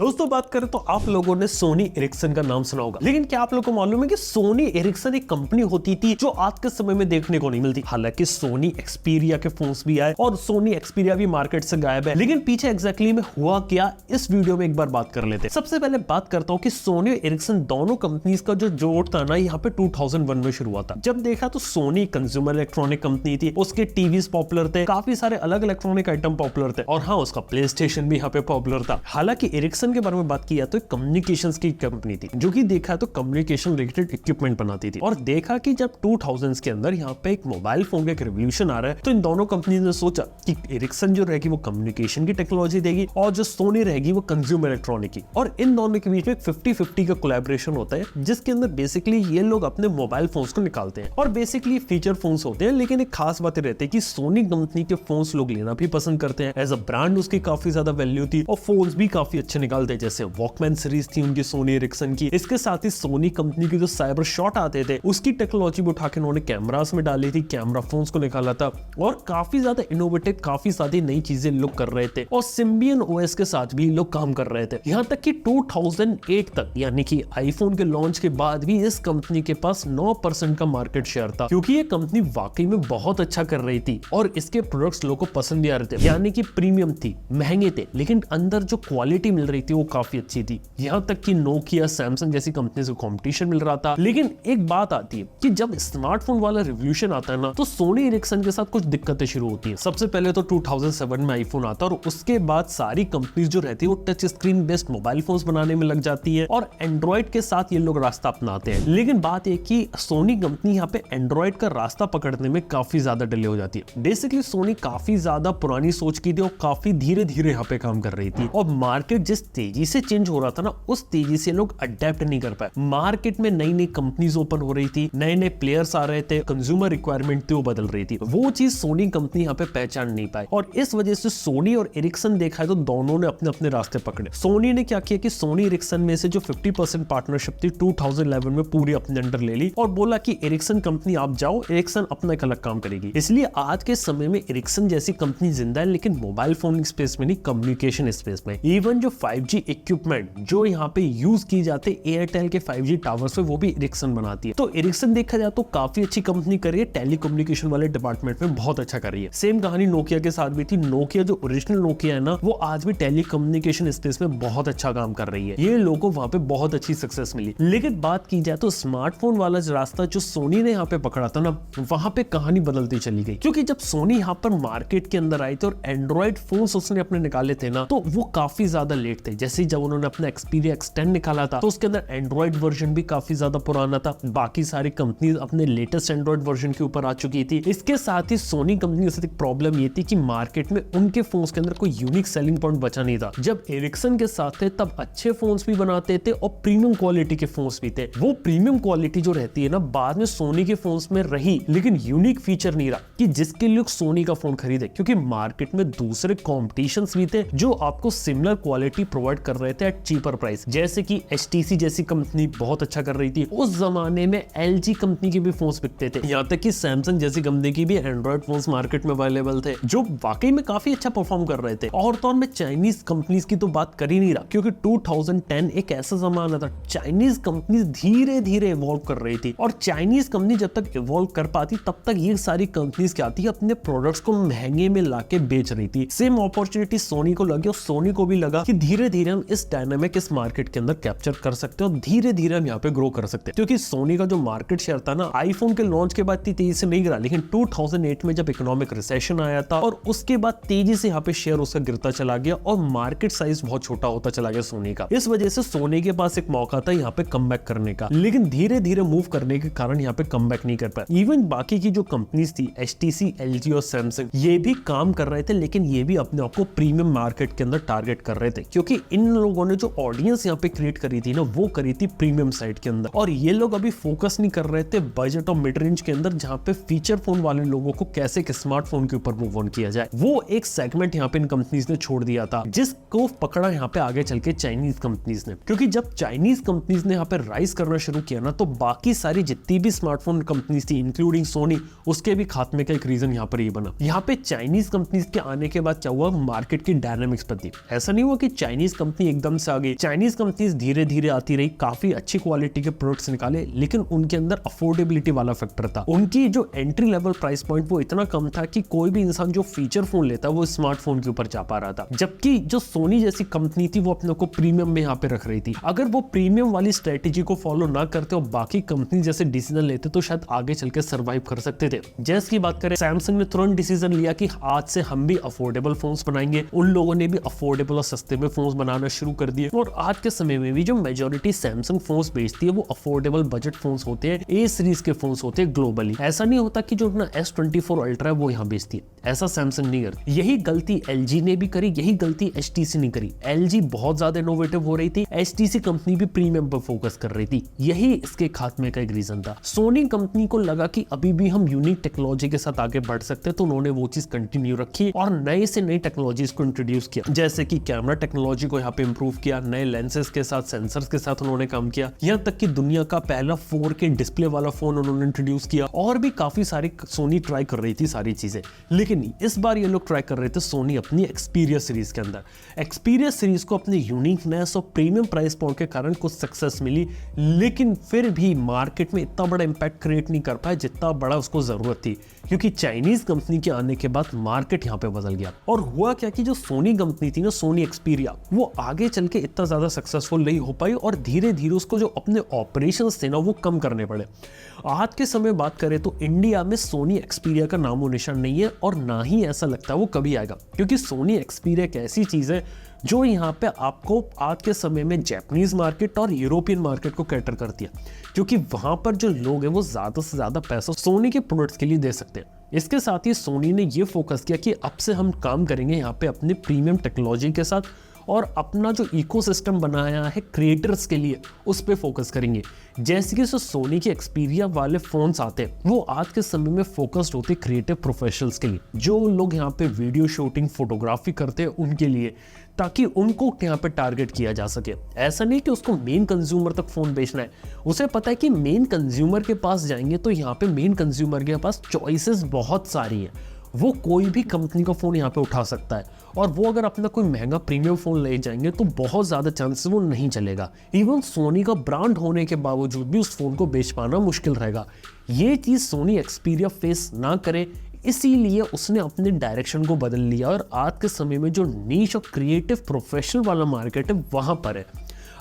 दोस्तों बात करें तो आप लोगों ने सोनी एरिक्सन का नाम सुना होगा, लेकिन क्या आप लोगों को मालूम है कि सोनी एरिक्सन एक कंपनी होती थी जो आज के समय में देखने को नहीं मिलती। हालांकि सोनी एक्सपीरिया के फोन्स भी आए और सोनी एक्सपीरिया भी मार्केट से गायब है, लेकिन पीछे एग्जैक्टली में हुआ क्या इस वीडियो में एक बार बात कर लेते हैं। सबसे पहले बात करता हूँ कि सोनी और एरिक्सन दोनों कंपनीज का जो जोड़ था ना यहाँ पे 2001 में शुरू हुआ था। जब देखा तो सोनी कंज्यूमर इलेक्ट्रॉनिक कंपनी थी, उसके टीवीज पॉपुलर थे, काफी सारे अलग इलेक्ट्रॉनिक आइटम पॉपुलर थे और हाँ उसका प्ले स्टेशन भी यहाँ पे पॉपुलर था। हालांकि एरिक्सन के बारे में बात किया तो कम्युनिकेशंस की कंपनी थी जो कि देखा तो कम्युनिकेशन रिलेटेड इक्विपमेंट बनाती थी और देखा कि जब 2000s के अंदर यहाँ पे एक मोबाइल फोन का एक रिवॉल्यूशन आ रहा है तो इन दोनों कंपनी ने सोचा कि एरिक्सन जो रहेगी वो कम्युनिकेशन की टेक्नोलॉजी देगी और जो सोनी रहेगी वो कंज्यूमर इलेक्ट्रॉनिक की, और इन दोनों के बीच में 50-50 का कोलैबोरेशन होता है जिसके अंदर बेसिकली ये लोग अपने मोबाइल फोन्स को निकालते हैं और बेसिकली फीचर फोन्स होते हैं। लेकिन एक खास बात रहती है कि सोनी कंपनी के फोन्स लोग लेना भी पसंद करते हैं, एज अ ब्रांड उसकी काफी ज्यादा वैल्यू थी और फोन्स भी काफी अच्छे निकालते हैं, जैसे वॉकमैन सीरीज थी उनकी सोनी एरिक्सन की। इसके साथ ही सोनी कंपनी की जो साइबर शॉट आते थे उसकी टेक्नोलॉजी भी उठा के उन्होंने कैमरास में डाली थी, कैमरा फोन्स को निकाला था और काफी ज्यादा इनोवेटिव काफी सारी नई चीजें लोग कर रहे थे और सिम्बियन ओएस के साथ भी लोग काम कर रहे थे। यहाँ तक कि 2008 तक यानी कि आईफोन के लॉन्च के बाद भी इस कंपनी के पास 9% का मार्केट शेयर था, क्योंकि ये कंपनी वाकई में बहुत अच्छा कर रही थी और इसके प्रोडक्ट्स लोगों को पसंद भी आ रहे थे। यानी कि प्रीमियम थी, महंगे थे, लेकिन अंदर जो क्वालिटी मिल रही थी वो काफी अच्छी थी। यहाँ तक कि नोकिया, सैमसंग जैसी कंपनी से कंपटीशन मिल रहा था। लेकिन एक बात आती है कि जब स्मार्टफोन वाला रिवॉल्यूशन आता है ना तो सोनी एरिक्सन के साथ कुछ दिक्कतें शुरू होती है। सबसे पहले तो 2007 में आईफोन आता है और उसके बाद सारी कंपनीज जो रहती है वो touch screen based mobile phones बनाने में लग जाती है और एंड्रॉइड के साथ ये लोग रास्ता अपनाते हैं। लेकिन बात है कि सोनी कंपनी यहाँ पे एंड्रॉइड का रास्ता पकड़ने में काफी ज्यादा डिले हो जाती है। बेसिकली सोनी काफी ज्यादा पुरानी सोच की थी और काफी धीरे धीरे यहाँ पे काम कर रही थी और मार्केट जिस तेजी से चेंज हो रहा था ना उस तेजी से लोग अडेप्ट नहीं कर पाए। मार्केट में नई नई कंपनीज ओपन हो रही थी, नए नए प्लेयर्स आ रहे थे, कंज्यूमर रिक्वायरमेंट थी वो बदल रही थी, वो चीज सोनी कंपनी यहाँ पे पहचान नहीं पाई और इस वजह से सोनी और एरिक्सन देखा है तो दोनों ने अपने अपने रास्ते पकड़े। सोनी ने क्या किया कि सोनी एरिक्सन में से जो 50% पार्टनरशिप थी 2011 में पूरी अपने अंडर ले ली और बोला कि एरिक्सन कंपनी आप जाओ, एरिक्सन अपना एक अलग काम करेगी। इसलिए आज के समय में एरिक्सन जैसी कंपनी जिंदा है, लेकिन मोबाइल फोन स्पेस में नहीं, कम्युनिकेशन स्पेस में। इवन जो 5G इक्विपमेंट जो यहाँ पे यूज की जाते एयरटेल के 5G टावर्स पे वो भी एरिक्सन बनाती है। तो एरिक्सन देखा जाए तो काफी अच्छी कंपनी कर रही है, टेलीकम्युनिकेशन वाले डिपार्टमेंट में बहुत अच्छा कर रही है। सेम कहानी नोकिया के साथ भी थी। नोकिया जो ओरिजिनल नोकिया है ना वो आज भी टेलीकम्युनिकेशन स्पेस में बहुत अच्छा काम कर रही है। ये लोगों को वहां पे बहुत अच्छी सक्सेस मिली। लेकिन बात की जाए तो स्मार्टफोन वाला रास्ता जो सोनी ने यहाँ पे पकड़ा था ना वहां पे कहानी बदलती चली गई, क्योंकि जब सोनी यहाँ पर मार्केट के अंदर आई थी और एंड्रॉइड फोन उसने अपने निकाले थे ना तो वो काफी ज्यादा लेट थे। जैसे जब उन्होंने अपना एक्सपीरिया एक्सटेंड निकाला था तो उसके अंदर एंड्रॉइड वर्जन भी काफी ज्यादा पुराना था, बाकी सारी कंपनी अपने लेटेस्ट एंड्रॉइड वर्जन के ऊपर आ चुकी थी। इसके साथ ही सोनी कंपनी के साथ एक प्रॉब्लम ये थी कि मार्केट में उनके फोन्स के अंदर कोई यूनिक सेलिंग पॉइंट बचा नहीं था। जब एरिक्सन के साथ थे तब अच्छे फोन्स भी बनाते थे और प्रीमियम क्वालिटी के फोन्स भी थे। वो प्रीमियम क्वालिटी जो रहती है ना बाद में सोनी के फोन्स में रही, लेकिन यूनिक फीचर नहीं रहा कि जिसके लिए सोनी का फोन खरीदे, क्योंकि मार्केट में दूसरे कॉम्पिटिशंस भी थे जो आपको सिमिलर क्वालिटी प्रोवाइड कर रहे थे एट चीपर प्राइस। जैसे कि HTC जैसी कंपनी बहुत अच्छा कर रही थी। उस जमाने में LG कंपनी के भी फोन्स बिकते थे, यहाँ तक कि सैमसंग जैसी कंपनी की भी एंड्रॉइड फोन्स मार्केट में अवेलेबल थे जो वाकई में काफी अच्छा परफॉर्म कर रहे थे। और तो मैं चाइनीज कंपनीज की तो बात कर ही नहीं रहा, क्योंकि 2010 एक ऐसा जमाना था चाइनीज कंपनीज धीरे धीरे इवॉल्व कर रही थी और चाइनीज कंपनी जब तक इवॉल्व कर पाती तब तक ये सारी कंपनीज क्या थी अपने प्रोडक्ट्स को महंगे में लाके बेच रही थी। सेम अपॉर्चुनिटी सोनी को लगी और सोनी को भी लगा कि धीरे धीरे हम इस डायनामिक इस मार्केट के अंदर कैप्चर कर सकते हैं और धीरे धीरे हम यहाँ पे ग्रो कर सकते हैं। क्योंकि सोनी का जो मार्केट शेयर था ना आईफोन के लॉन्च के बाद तेजी से नहीं गिरा, लेकिन 2008 में जब इकोनॉमिक रिसेशन आया था और उसके बाद तेजी से यहाँ पे शेयर उसका गिरता चला गया और मार्केट साइज बहुत छोटा होता चला गया सोनी का। इस वजह से सोनी के पास एक मौका था यहाँ पे कमबैक करने का, लेकिन धीरे धीरे मूव करने के कारण यहाँ पे कमबैक नहीं कर पाए। इवन बाकी की जो कंपनीज थी HTC, LG और सैमसंग ये भी काम कर रहे थे, लेकिन ये भी अपने आप को प्रीमियम मार्केट के अंदर टारगेट कर रहे थे, क्योंकि इन लोगों ने जो ऑडियंस यहाँ पे क्रिएट करी थी ना वो करी थी प्रीमियम साइड के अंदर और ये लोग अभी फोकस नहीं कर रहे थे बजट और मिड रेंज के अंदर, जहाँ पे फीचर फोन वाले लोगों को कैसे एक स्मार्टफोन के ऊपर मूव ऑन किया जाए। वो एक सेगमेंट यहाँ पे इन कंपनीज ने छोड़ दिया था जिसको पकड़ा यहाँ पे आगे चल के चाइनीज कंपनीज ने, क्योंकि जब चाइनीज कंपनीज ने यहाँ पे राइज करना शुरू किया ना तो बाकी सारी जितनी भी स्मार्टफोन कंपनीज थी इंक्लूडिंग सोनी उसके भी खात्मे का एक रीजन यहाँ पर ये बना। यहाँ पे चाइनीज कंपनीज के आने के बाद क्या हुआ, मार्केट की डायनामिक्स बदली। ऐसा नहीं हुआ कि चाइनीज चाइनीज कंपनी एकदम से आ गई। चाइनीज कंपनीज धीरे धीरे आती रही, काफी अच्छी क्वालिटी के प्रोडक्ट्स निकाले, लेकिन उनके अंदर अफोर्डेबिलिटी वाला फैक्टर था। उनकी जो एंट्री लेवल प्राइस पॉइंट वो इतना कम था कि कोई भी इंसान जो फीचर फोन लेता वो स्मार्टफोन के ऊपर जा पा रहा था। जबकि जो सोनी जैसी कंपनी थी वो अपने को प्रीमियम में यहाँ पे रख रही थी। अगर वो प्रीमियम वाली स्ट्रेटेजी को फॉलो ना करते और बाकी कंपनी जैसे डिसीजन लेते तो शायद आगे चल के सर्वाइव कर सकते थे। जैसे की बात करें, सैमसंग ने तुरंत डिसीजन लिया कि आज से हम भी अफोर्डेबल फोन्स बनाएंगे। उन लोगों ने भी अफोर्डेबल और सस्ते में फोन्स बनाना शुरू कर दिए और आज के समय में भी जो मेजॉरिटी सैमसंग फोन्स बेचती है वो अफोर्डेबल बजट फोन्स होते हैं, ए सीरीज के फोन्स होते हैं ग्लोबली। ऐसा नहीं होता कि जो अपना S24 अल्ट्रा है वो यहाँ बेचती है, ऐसा सैमसंग नहीं करती। यही गलती LG ने भी करी, यही गलती HTC ने करी। LG बहुत ज्यादा इनोवेटिव हो रही थी, HTC कंपनी भी प्रीमियम पर फोकस कर रही थी। यही इसके खात्मे का एक रीजन था। सोनी कंपनी को लगा कि अभी भी हम यूनिक टेक्नोलॉजी के साथ आगे बढ़ सकते हैं, तो उन्होंने वो चीज कंटिन्यू रखी और नए से नई टेक्नोलॉजीज को इंट्रोड्यूस किया। जैसे कि कैमरा टेक्नोलॉजी को यहाँ पे इंप्रूव किया, नए लेंसेज के साथ, सेंसर्स के साथ उन्होंने काम किया। यहाँ तक कि दुनिया का पहला 4K डिस्प्ले वाला फोन उन्होंने इंट्रोड्यूस किया और भी काफी सारी सोनी ट्राई कर रही थी सारी चीजें। लेकिन इस बार ये लोग ट्राई कर रहे थे सोनी अपनी एक्सपीरिया सीरीज के अंदर। एक्सपीरिया सीरीज को अपने यूनिकनेस और प्रीमियम प्राइस पॉइंट के कारण कुछ सक्सेस मिली, लेकिन फिर भी मार्केट में इतना बड़ा इंपैक्ट क्रिएट नहीं कर पाया जितना बड़ा उसको जरूरत थी, क्योंकि चाइनीज कंपनी के आने के बाद मार्केट यहाँ पे बदल गया। और हुआ क्या कि जो सोनी कंपनी थी ना, सोनी एक्सपीरिया, वो आगे चल के इतना ज्यादा सक्सेसफुल नहीं हो पाई और धीरे धीरे उसको जो अपने ऑपरेशंस थे ना वो कम करने पड़े। आज के समय बात करें तो इंडिया में सोनी एक्सपीरिया का नामो निशान नहीं है और ना ही ऐसा लगता है वो कभी आएगा, क्योंकि सोनी एक्सपीरिया एक ऐसी चीज है जो यहाँ पे आपको आज के समय में जापानीज मार्केट और यूरोपियन मार्केट को कैटर करती है, क्योंकि वहां पर जो लोग हैं वो ज्यादा से ज्यादा पैसा सोनी के प्रोडक्ट्स के लिए दे सकते हैं। इसके साथ ही सोनी ने ये फोकस किया कि अब से हम काम करेंगे यहाँ पे अपने प्रीमियम टेक्नोलॉजी के साथ और अपना जो इकोसिस्टम बनाया है क्रिएटर्स के लिए उस पे फोकस करेंगे। जैसे कि सोनी के एक्सपीरिया वाले फोन्स आते हैं वो आज के समय में फोकस्ड होते हैं क्रिएटिव प्रोफेशनल्स के लिए, जो लोग यहाँ पे वीडियो शूटिंग, फोटोग्राफी करते हैं उनके लिए, ताकि उनको यहाँ पे टारगेट किया जा सके। ऐसा नहीं कि उसको मेन कंज्यूमर तक फोन बेचना है, उसे पता है कि मेन कंज्यूमर के पास जाएंगे तो यहाँ पे मेन कंज्यूमर के पास चॉइसेस बहुत सारी हैं, वो कोई भी कंपनी का फोन यहाँ पे उठा सकता है और वो अगर अपना कोई महंगा प्रीमियम फोन ले जाएंगे तो बहुत ज्यादा चांसेस वो नहीं चलेगा। इवन सोनी का ब्रांड होने के बावजूद भी उस फोन को बेच पाना मुश्किल रहेगा। ये चीज सोनी एक्सपीरिया फेस ना करे, इसीलिए उसने अपने डायरेक्शन को बदल लिया और आज के समय में जो नीश और क्रिएटिव प्रोफेशनल वाला मार्केट है वहां पर है।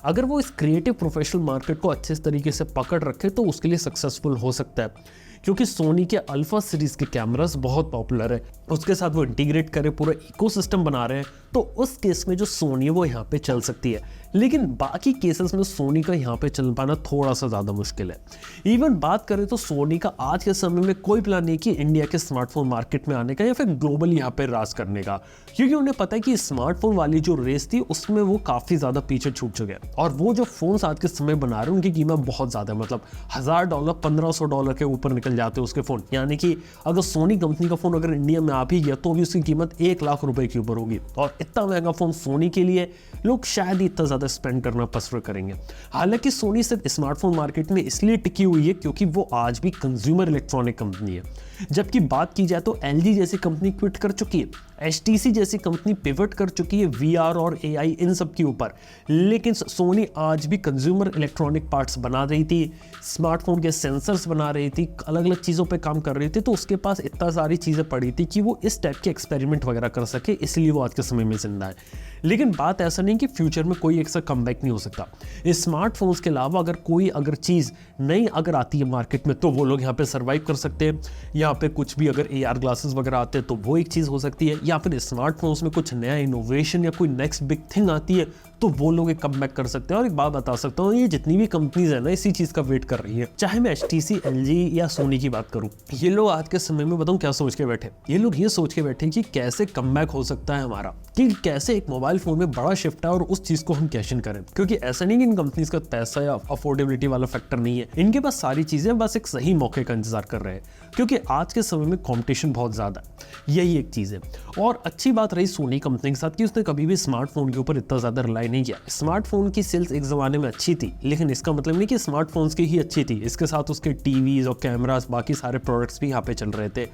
अगर वो इस क्रिएटिव प्रोफेशनल मार्केट को अच्छे तरीके से पकड़ रखे तो उसके लिए सक्सेसफुल हो सकता है, क्योंकि सोनी के अल्फा सीरीज के कैमरास बहुत पॉपुलर है, उसके साथ वो इंटीग्रेट करे पूरा इकोसिस्टम बना रहे हैं, तो उस केस में जो सोनी है वो यहाँ पे चल सकती है। लेकिन बाकी केसेस में सोनी का यहाँ पे चल पाना थोड़ा सा ज़्यादा मुश्किल है। इवन बात करें तो सोनी का आज के समय में कोई प्लान नहीं कि इंडिया के स्मार्टफोन मार्केट में आने का या फिर ग्लोबल यहाँ पे राज करने का, क्योंकि उन्हें पता है कि स्मार्टफोन वाली जो रेस थी उसमें वो काफ़ी ज़्यादा पीछे छूट चुके हैं और वो जो फोन्स आज के समय बना रहे हैं उनकी कीमत बहुत ज़्यादा है, मतलब $1000 $1500 के ऊपर निकल जाते हैं उसके फ़ोन। यानी कि अगर सोनी कंपनी का फ़ोन अगर इंडिया में आ भी गया तो भी उसकी कीमत 1 लाख रुपए के ऊपर होगी, और इतना महंगा फ़ोन सोनी के लिए लोग शायद ही इतना ज़्यादा स्पेंड करना पसंद करेंगे। हालांकि सोनी सिर्फ स्मार्टफोन मार्केट में इसलिए टिकी हुई है क्योंकि वो आज भी कंज्यूमर इलेक्ट्रॉनिक कंपनी है। जबकि बात की जाए तो LG जैसी कंपनी क्विट कर चुकी है, HTC जैसी कंपनी पिवट कर चुकी है VR और AI इन सब के ऊपर, लेकिन सोनी आज भी कंज्यूमर इलेक्ट्रॉनिक पार्ट्स बना रही थी, स्मार्टफोन के सेंसर्स बना रही थी, अलग अलग चीज़ों पे काम कर रही थी, तो उसके पास इतना सारी चीज़ें पड़ी थी कि वो इस टाइप के एक्सपेरिमेंट वगैरह कर सके, इसलिए वो आज के समय में जिंदा है। लेकिन बात ऐसा नहीं कि फ्यूचर में कोई एक सा कमबैक नहीं हो सकता। इस स्मार्टफोन्स के अलावा अगर चीज़ नई अगर आती है मार्केट में तो वो लोग यहाँ पे सर्वाइव कर सकते हैं। यहाँ पे कुछ भी अगर AR ग्लासेस वगैरह आते हैं तो वो एक चीज़ हो सकती है, या फिर स्मार्टफोन्स में कुछ नया इनोवेशन या कोई नेक्स्ट बिग थिंग आती है तो वो लोग एक कमबैक कर सकते हैं। और एक बात बता सकता हूँ, ये जितनी भी कंपनीज है ना इसी चीज़ का वेट कर रही है, चाहे मैं HTC, LG या सोनी की बात करूँ। ये लोग आज के समय में बताऊँ क्या सोच के बैठे, ये लोग ये सोच के बैठे कि कैसे कमबैक हो सकता है हमारा, कि कैसे एक मोबाइल फोन में बड़ा शिफ्ट है और उस चीज़ को हम कैश इन करें। क्योंकि ऐसा नहीं कि इन कंपनीज का पैसा या अफोर्डेबिलिटी वाला फैक्टर नहीं है, इनके पास सारी चीज़ें बस एक सही मौके का इंतजार कर रहे हैं, क्योंकि आज के समय में कॉम्पिटिशन बहुत ज़्यादा है, यही एक चीज़ है। और अच्छी बात रही सोनी कंपनी के साथ कि उसने कभी भी स्मार्टफोन के ऊपर इतना ज़्यादा रिलाई नहीं किया। स्मार्टफोन की सेल्स एक जमाने में अच्छी थी, लेकिन इसका मतलब नहीं कि स्मार्टफोन्स की ही अच्छी थी, इसके साथ उसके टीवीज और कैमरास बाकी सारे प्रोडक्ट्स भी यहाँ पे चल रहे थे।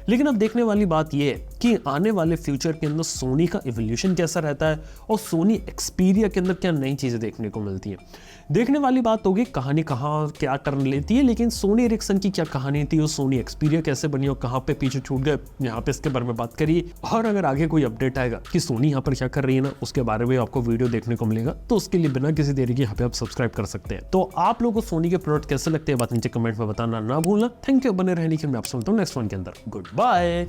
लेकिन अब देखने वाली बात यह है कि आने वाले फ्यूचर के अंदर सोनी का इवोल्यूशन कैसा रहता है और सोनी एक्सपीरिया के अंदर क्या नई चीजें देखने को मिलती है। देखने वाली बात होगी कहानी कहाँ क्या टर्न लेती है, लेकिन सोनी एरिक्सन की क्या कहानी थी और सोनी एक्सपीरिया कैसे बनी और कहाँ पे पीछे छूट गए, यहाँ पे इसके बारे में बात करिए। और अगर आगे कोई अपडेट आएगा कि सोनी यहाँ पर क्या कर रही है ना, उसके बारे में आपको वीडियो देखने को मिलेगा, तो उसके लिए बिना किसी देरी के यहाँ पे आप सब्सक्राइब कर सकते हैं। तो आप लोगों को सोनी के प्रोडक्ट कैसे लगते हैं बात नीचे कमेंट में बताना ना भूलना। थैंक यू, बने रहने के लिए मैं आपसे मिलता हूँ नेक्स्ट वन के अंदर। Good bye.